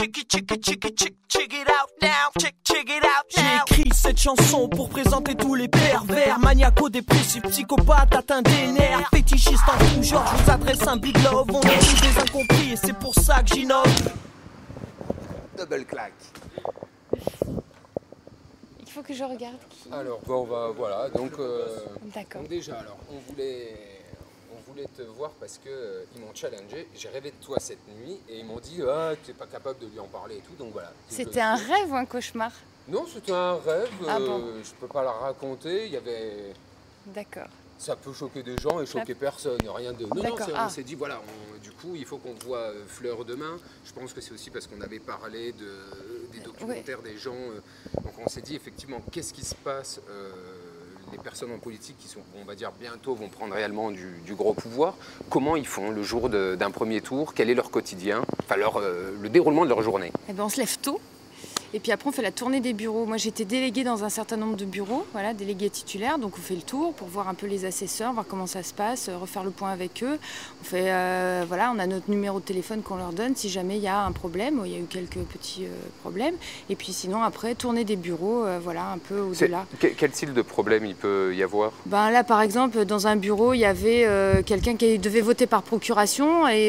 J'ai écrit cette chanson pour présenter tous les pervers, maniaco-dépressifs, psychopathes atteints des nerfs, fétichistes en tout genre. Je vous adresse un big love, on est tous des incompris et c'est pour ça que j'innove. Double claque. Il faut que je regarde qui. Alors, bon, voilà, donc, D'accord. donc déjà, alors, on voulait te voir parce qu'ils m'ont challengé. J'ai rêvé de toi cette nuit et ils m'ont dit ah, tu n'es pas capable de lui en parler et tout, donc voilà. C'était un rêve ou un cauchemar? Non, c'était un rêve, Ah bon. je peux pas la raconter, il y avait... D'accord. Ça peut choquer des gens et choquer personne, rien de... Non, on s'est dit, voilà, du coup, il faut qu'on voit Fleur demain. Je pense que c'est aussi parce qu'on avait parlé des documentaires des gens. Donc on s'est dit, effectivement, qu'est-ce qui se passe les personnes en politique qui sont, on va dire, bientôt vont prendre réellement du gros pouvoir. Comment ils font le jour d'un premier tour? Quel est leur quotidien? Enfin, le déroulement de leur journée. Eh ben, on se lève tôt. Et puis après, on fait la tournée des bureaux. Moi, j'étais déléguée dans un certain nombre de bureaux, voilà, déléguée titulaire. Donc, on fait le tour pour voir un peu les assesseurs, voir comment ça se passe, refaire le point avec eux. On fait, voilà, on a notre numéro de téléphone qu'on leur donne si jamais il y a un problème. Il y a eu quelques petits problèmes. Et puis sinon, après, tournée des bureaux, voilà, un peu au-delà. Quel style de problème il peut y avoir? Ben là, par exemple, dans un bureau, il y avait quelqu'un qui devait voter par procuration. Et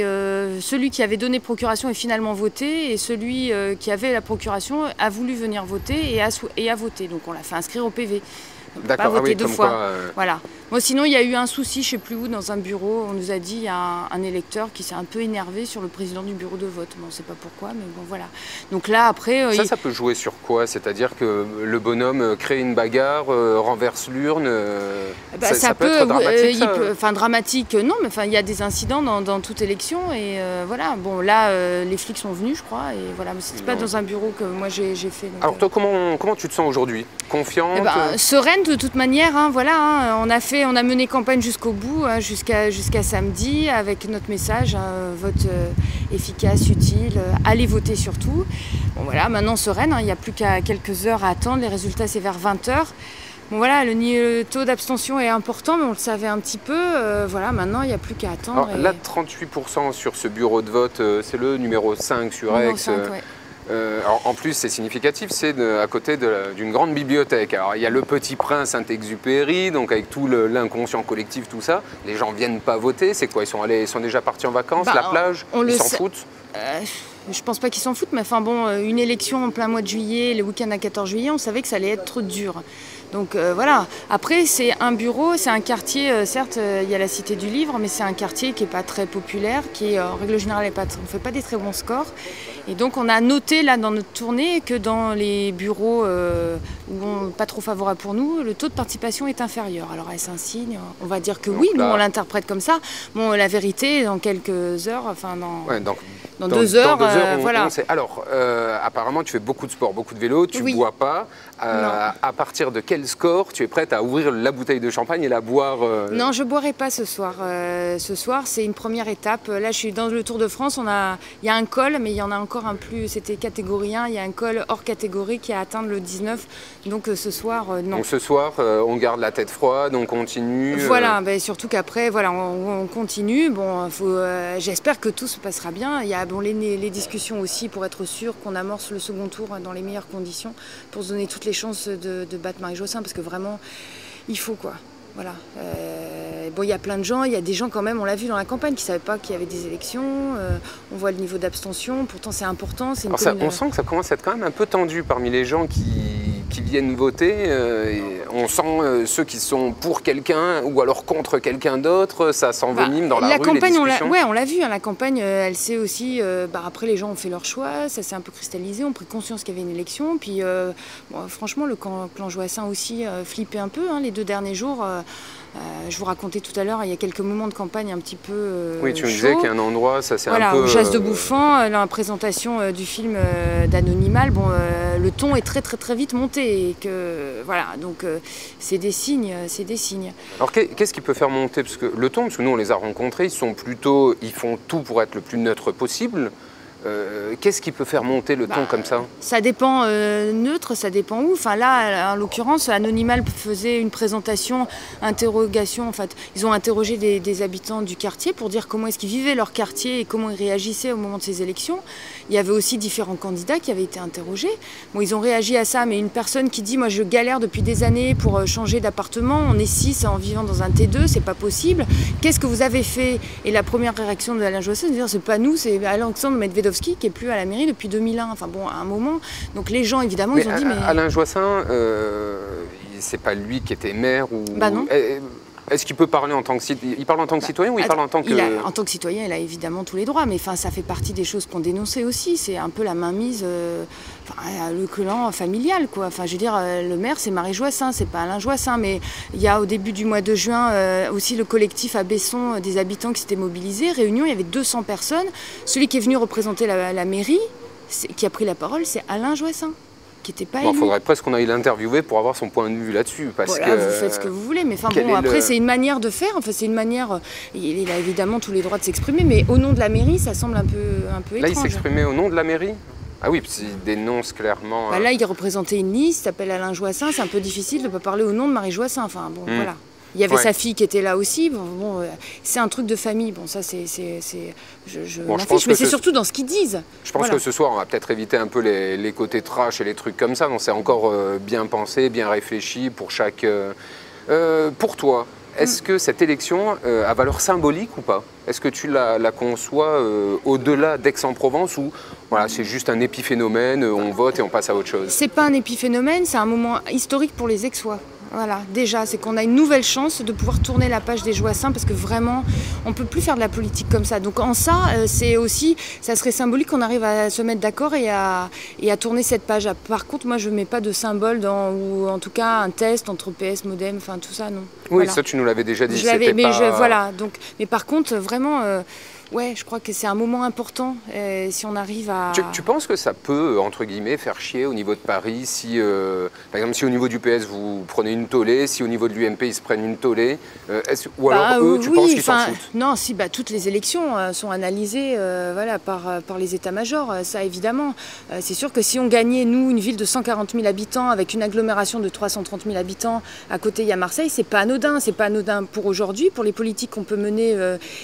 celui qui avait donné procuration est finalement voté. Et celui qui avait la procuration a voulu venir voter et a voté. Donc on l'a fait inscrire au PV. Pas voter deux fois. Voilà. Moi, sinon, il y a eu un souci, je ne sais plus où, dans un bureau. On nous a dit, il y a un électeur qui s'est un peu énervé sur le président du bureau de vote. Bon, on ne sait pas pourquoi, mais bon, voilà. Donc là, après... Ça peut jouer sur quoi? C'est-à-dire que le bonhomme crée une bagarre, renverse l'urne ça peut être dramatique, enfin, dramatique, non, mais enfin, il y a des incidents dans toute élection. Et voilà. Bon, là, les flics sont venus, je crois. Et voilà. Mais ce n'était pas dans un bureau que moi, j'ai fait. Donc, alors, toi, comment tu te sens aujourd'hui? Confiante? Sereine, de toute manière. Hein, voilà. Hein, on a mené campagne jusqu'au bout, hein, jusqu'à samedi, avec notre message, vote efficace, utile, allez voter surtout. Bon voilà, maintenant sereine, hein, il n'y a plus qu'à quelques heures à attendre, les résultats c'est vers 20 h. Bon voilà, le taux d'abstention est important, mais on le savait un petit peu, voilà, maintenant il n'y a plus qu'à attendre. Alors, là, 38% sur ce bureau de vote, c'est le numéro 5 sur Aix. 5, ouais. Alors, en plus, c'est significatif, c'est à côté d'une grande bibliothèque. Alors, il y a le Petit Prince Saint-Exupéry, donc avec tout l'inconscient collectif, tout ça. Les gens ne viennent pas voter, c'est quoi? Ils sont déjà partis en vacances, la plage, ils s'en foutent? Je pense pas qu'ils s'en foutent, mais enfin bon, une élection en plein mois de juillet, le week-end à 14 juillet, on savait que ça allait être trop dur. Donc voilà. Après, c'est un bureau, c'est un quartier, certes, il y a la Cité du Livre, mais c'est un quartier qui n'est pas très populaire, qui en règle générale, on ne fait pas des très bons scores. Et donc on a noté là dans notre tournée que dans les bureaux pas trop favorables pour nous, le taux de participation est inférieur. Alors est-ce un signe? On va dire que donc oui, là, nous on l'interprète comme ça. Bon, la vérité, dans quelques heures, enfin dans 2 heures, voilà. Alors, apparemment, tu fais beaucoup de sport, beaucoup de vélo, tu ne bois pas. À partir de quel score tu es prête à ouvrir la bouteille de champagne et la boire Non, je ne boirai pas ce soir. Ce soir, c'est une première étape. Là, je suis dans le Tour de France. Il y a un col, mais il y en a encore un plus. C'était catégorie 1. Il y a un col hors catégorie qui a atteint le 19. Donc ce soir, non. Donc ce soir, on garde la tête froide, on continue. Voilà, surtout qu'après, voilà, on continue. Bon, j'espère que tout se passera bien. Il y a les discussions aussi pour être sûr qu'on amorce le second tour dans les meilleures conditions pour se donner toutes les chances de battre Marie Josselin, parce que vraiment, il faut quoi. Voilà. Bon, il y a plein de gens, il y a des gens quand même, on l'a vu dans la campagne, qui ne savaient pas qu'il y avait des élections. On voit le niveau d'abstention, pourtant c'est important. On sent que ça commence à être quand même un peu tendu parmi les gens qui viennent voter. On sent ceux qui sont pour quelqu'un ou alors contre quelqu'un d'autre, ça s'envenime dans la rue, campagne, les discussions. on l'a vu, hein, la campagne, elle s'est aussi... après, les gens ont fait leur choix, ça s'est un peu cristallisé, ont pris conscience qu'il y avait une élection. Puis, franchement, le clan Joassin aussi flippait un peu, hein, les 2 derniers jours. Je vous racontais tout à l'heure, il y a quelques moments de campagne un petit peu oui, tu me disais qu'il y a un endroit, ça c'est un peu... Chasse de Bouffant, la présentation du film d'Anonymal, bon, le ton est très très très vite monté. Et que, voilà, donc c'est des signes, c'est des signes. Alors qu'est-ce qui peut faire monter? Parce que le ton, parce que nous on les a rencontrés, ils font tout pour être le plus neutre possible. Qu'est-ce qui peut faire monter le ton comme ça? Ça dépend neutre, ça dépend où. Enfin là, en l'occurrence, Anonymal faisait une présentation, interrogation. En fait, ils ont interrogé des habitants du quartier pour dire comment est-ce qu'ils vivaient leur quartier et comment ils réagissaient au moment de ces élections. Il y avait aussi différents candidats qui avaient été interrogés. Bon, ils ont réagi à ça, mais une personne qui dit « moi je galère depuis des années pour changer d'appartement, on est 6 en vivant dans un T2, c'est pas possible. Qu'est-ce que vous avez fait ?» Et la première réaction de Alain Joissain, c'est de dire « c'est pas nous, c'est Alexandre Medvedovski qui est plus à la mairie depuis 2001. » Enfin bon, à un moment. Donc les gens, évidemment, ils ont dit « mais… » Alain Joissain, c'est pas lui qui était maire ou… Bah non. Est-ce qu'il peut parler en tant que citoyen? Il parle en tant que citoyen ou il parle en tant que… En tant que citoyen, il a évidemment tous les droits, mais ça fait partie des choses qu'on dénonçait aussi. C'est un peu la mainmise, le clan familial, quoi. Enfin, je veux dire, le maire, c'est Marie Joissain, c'est pas Alain Joissain. Mais il y a au début du mois de juin aussi le collectif à Besson des habitants qui s'étaient mobilisés. Réunion, il y avait 200 personnes. Celui qui est venu représenter la mairie, qui a pris la parole, c'est Alain Joissain. Il faudrait presque qu'on aille l'interviewer pour avoir son point de vue là-dessus. Voilà, vous faites ce que vous voulez, mais après c'est une manière de faire. Enfin, c'est une manière. Il a évidemment tous les droits de s'exprimer, mais au nom de la mairie, ça semble un peu étrange. Là, il s'exprimait au nom de la mairie? Ah oui, parce qu'il dénonce clairement. Là, il représentait une liste, il s'appelle Alain Joissain. C'est un peu difficile de ne pas parler au nom de Marie Joissain. Enfin bon, voilà. Il y avait sa fille qui était là aussi. Bon, c'est un truc de famille. Bon, ça, je m'en fiche, mais c'est surtout dans ce qu'ils disent. Je pense que ce soir, on va peut-être éviter un peu les côtés trash et les trucs comme ça. Donc, c'est encore bien pensé, bien réfléchi pour chaque. Pour toi, est-ce que cette élection a valeur symbolique ou pas? Est-ce que tu la conçois au-delà d'Aix-en-Provence ou voilà, c'est juste un épiphénomène, on vote et on passe à autre chose? C'est pas un épiphénomène, c'est un moment historique pour les Aixois. Voilà, déjà, c'est qu'on a une nouvelle chance de pouvoir tourner la page des Joassins parce que vraiment, on ne peut plus faire de la politique comme ça. Donc en ça, c'est aussi, ça serait symbolique qu'on arrive à se mettre d'accord et à tourner cette page. Par contre, moi, je ne mets pas de symbole ou en tout cas un test entre PS, Modem, enfin tout ça, non. Oui, voilà. Ça, tu nous l'avais déjà dit. Voilà, donc, mais par contre, vraiment… ouais, je crois que c'est un moment important si on arrive à… Tu penses que ça peut, entre guillemets, faire chier au niveau de Paris si, par exemple, si au niveau du PS, vous prenez une tollée, si au niveau de l'UMP, ils se prennent une tollée, ou alors eux, tu penses qu'ils s'en foutent? Non, si, toutes les élections sont analysées voilà, par les états-majors, ça évidemment. C'est sûr que si on gagnait, nous, une ville de 140 000 habitants avec une agglomération de 330 000 habitants, à côté, il y a Marseille, c'est pas anodin. C'est pas anodin pour aujourd'hui, pour les politiques qu'on peut mener,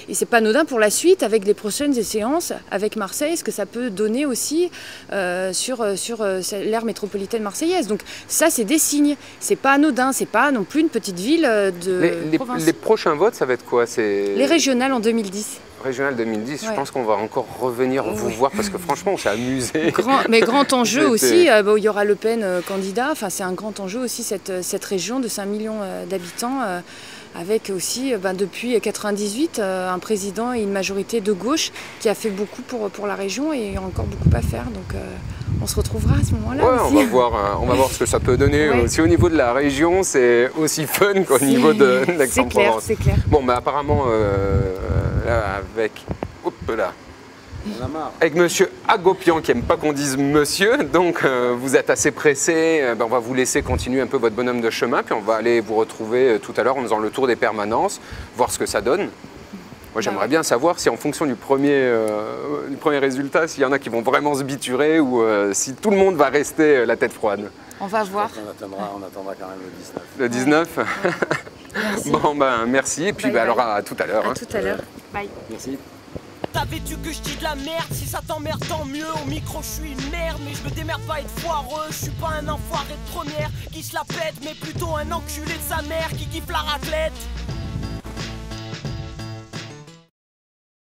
et c'est pas anodin pour la suite, avec les prochaines séances avec Marseille, ce que ça peut donner aussi sur l'ère métropolitaine marseillaise. Donc ça, c'est des signes. C'est pas anodin, c'est pas non plus une petite ville de province. Les prochains votes, ça va être quoi? Les régionales en 2010. Régional 2010, ouais. Je pense qu'on va encore revenir vous voir parce que franchement, on s'est amusé. Mais grand enjeu aussi, il y aura Le Pen candidat. Enfin, c'est un grand enjeu aussi, cette région de 5 millions d'habitants. Avec aussi, depuis 1998, un président et une majorité de gauche qui a fait beaucoup pour la région et il y a encore beaucoup à faire. Donc on se retrouvera à ce moment-là aussi. On va voir ce que ça peut donner. Ouais. Si au niveau de la région, c'est aussi fun qu'au niveau de l'Aix-en-Provence. C'est clair. Bon, mais apparemment, là, avec monsieur Agopian qui n'aime pas qu'on dise monsieur, donc vous êtes assez pressé, on va vous laisser continuer un peu votre bonhomme de chemin, puis on va aller vous retrouver tout à l'heure en faisant le tour des permanences, voir ce que ça donne. Moi j'aimerais bien savoir si en fonction du premier résultat, s'il y en a qui vont vraiment se biturer ou si tout le monde va rester la tête froide. On va voir. On attendra quand même le 19. Le 19 Merci. Bon merci et puis alors à tout à l'heure. À tout à l'heure. Bye. Merci. T'avais-tu que je dis de la merde? Si ça t'emmerde tant mieux. Au micro je suis une merde, mais je me démerde pas être foireux. Je suis pas un enfoiré de première qui se la pète, mais plutôt un enculé de sa mère qui kiffe la raclette.